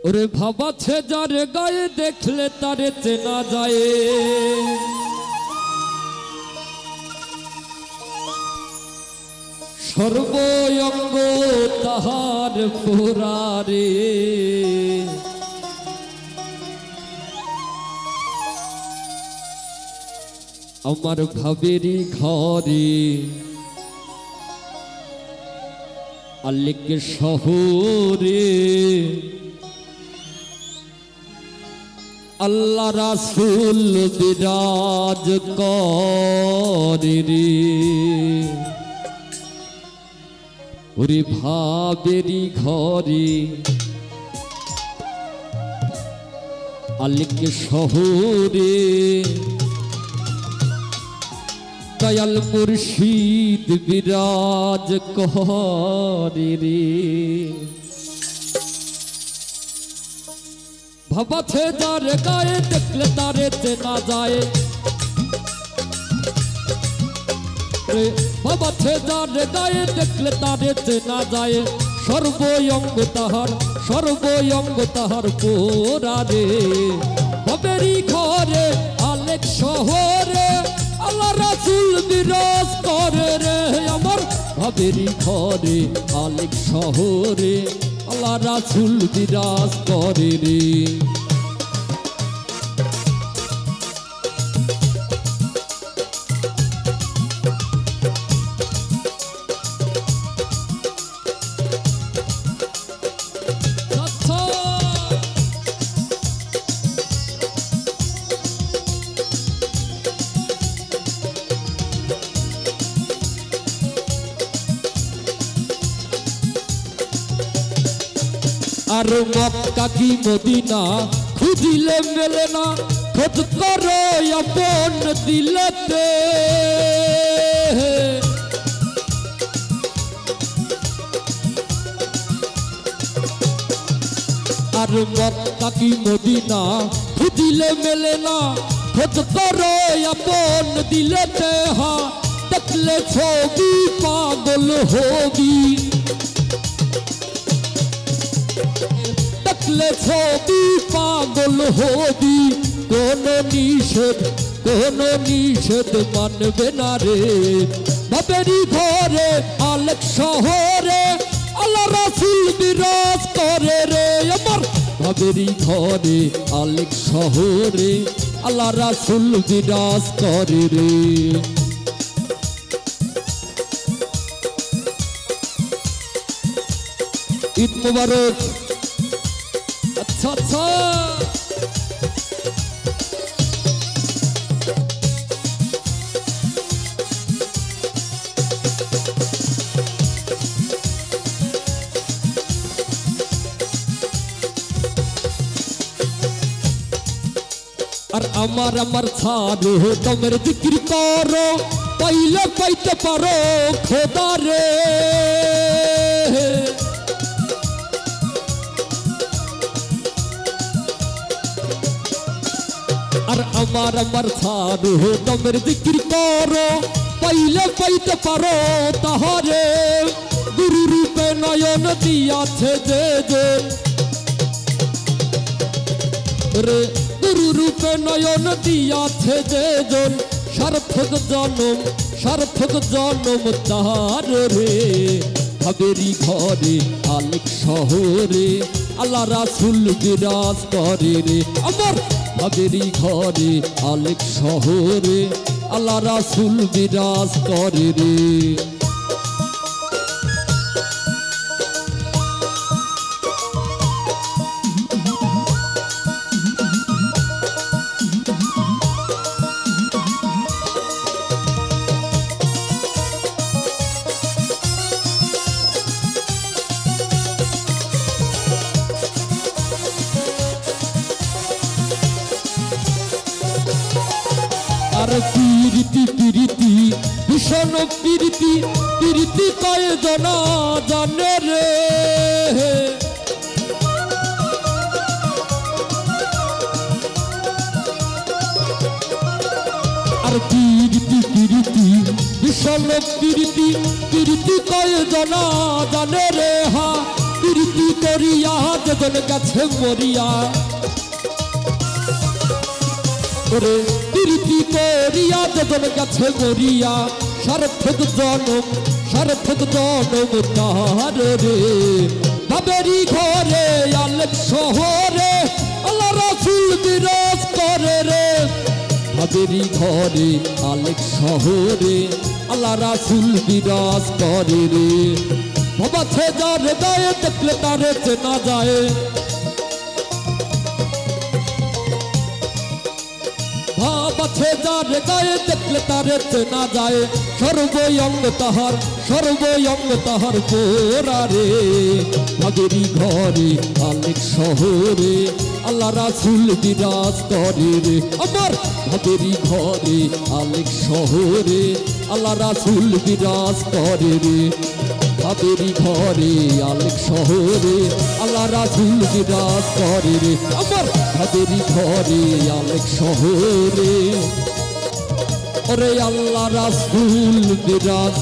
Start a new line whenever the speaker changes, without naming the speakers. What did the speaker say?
ওরে ভাবাছে যার গায়ে দেখলে তারে চেনা যায় সর্বঙ্গ তাহার পুরারে আমার ভাবেরি ঘরে আল্লিক শহরে আল্লাহ রাসূল বিরাজ করে রে ওরে ভাবেরি ঘরে আল্লিক শহরে দয়াল মুর্শিদ বিরাজ করে রে ভাবাছে যার গায়ে দেখলে তারে চেনা যায় ভাবাছে যার গায়ে দেখলে তারে চেনা যায় সর্বঙ্গ তাহার পোরারে ভাবেরি ঘরে আলেক শহরে আল্লাহ রাসূল বিরাজ করে রে আমার ভাবেরি ঘরে আলেক শহরে আল্লাহ রাসূল বিরাজ করে রে আর মক্কা কি মদিনা খুঁজিলে মেলে না খোঁজ করো আপন দিলেতে আর মক্কা কি মদিনা খুঁজিলে মেলে না খোঁজ করো আপন দিলেতে হা দেখলে ছবি পাগল হবি দেখলে ছবি পাগল হবি কোন নিষেধ মানবে না রে ভাবেরি ঘরে আলেক শহরে আল্লাহ রাসূল বিরাজ করে রে আমার ভাবেরি ঘরে আলেক শহরে আল্লাহ রাসূল বিরাজ করে রে ঈদ মুবারক अच्छा अच्छा আর আমার ছাড়ো তোমরা জিকির করো পাইলে পাইতে পারো খোদা রে আর আমার ছাড়ো তোমরা জিকির করো পাইলে পাইতে পারো তাহারে গুরু রূপে নয়ন দিয়াছে যে রে গুরু রূপে নয়ন দিয়াছে যে সার্থক জনম তাহার রে ভাবেরি ঘরে আলেক শহরে আল্লাহ রাসূল বিরাজ করে রে আমার ভাবেরি ঘরে আলেক শহরে আল্লাহ রাসূল বিরাজ করে রে আর প্রীতি ভীষণ প্রীতি কয় জনা জানে রে আর প্রীতি ভীষণ প্রীতি কয় জনা জানে রে হা প্রীতি প্রীতি করিয়া যেজন কাছে মরিয়া ওরে প্রীতি করিয়া যেজন কাছে মরিয়া সার্থক জনম তাহার রে বাবেরি ঘরে আলেক শহরে আল্লাহ রাসূল বিরাজ করে রে বাবেরি ঘরে আলেক শহরে আল্লাহ রাসূল বিরাজ করে রে বাবা ছে যার গায়ে দেখলে তারে চেনা যায় বাবা ছে যার গায়ে দেখলে তারে চেনা যায় সর্বঙ্গ তাহার পোরা রে বাবেরি ঘরে আলেক শহরে আল্লাহ রাসূল বিরাজ করে রে আমার বাবেরি ঘরে আলেক শহরে আল্লাহ রাসূল বিরাজ করে রে বাবেরি ঘরে আলেক শহরে আল্লাহ রাসূল বিরাজ করে রে আমার বাবেরি ঘরে আলেক শহরে ওরে আল্লাহ রাসূল বিরাজ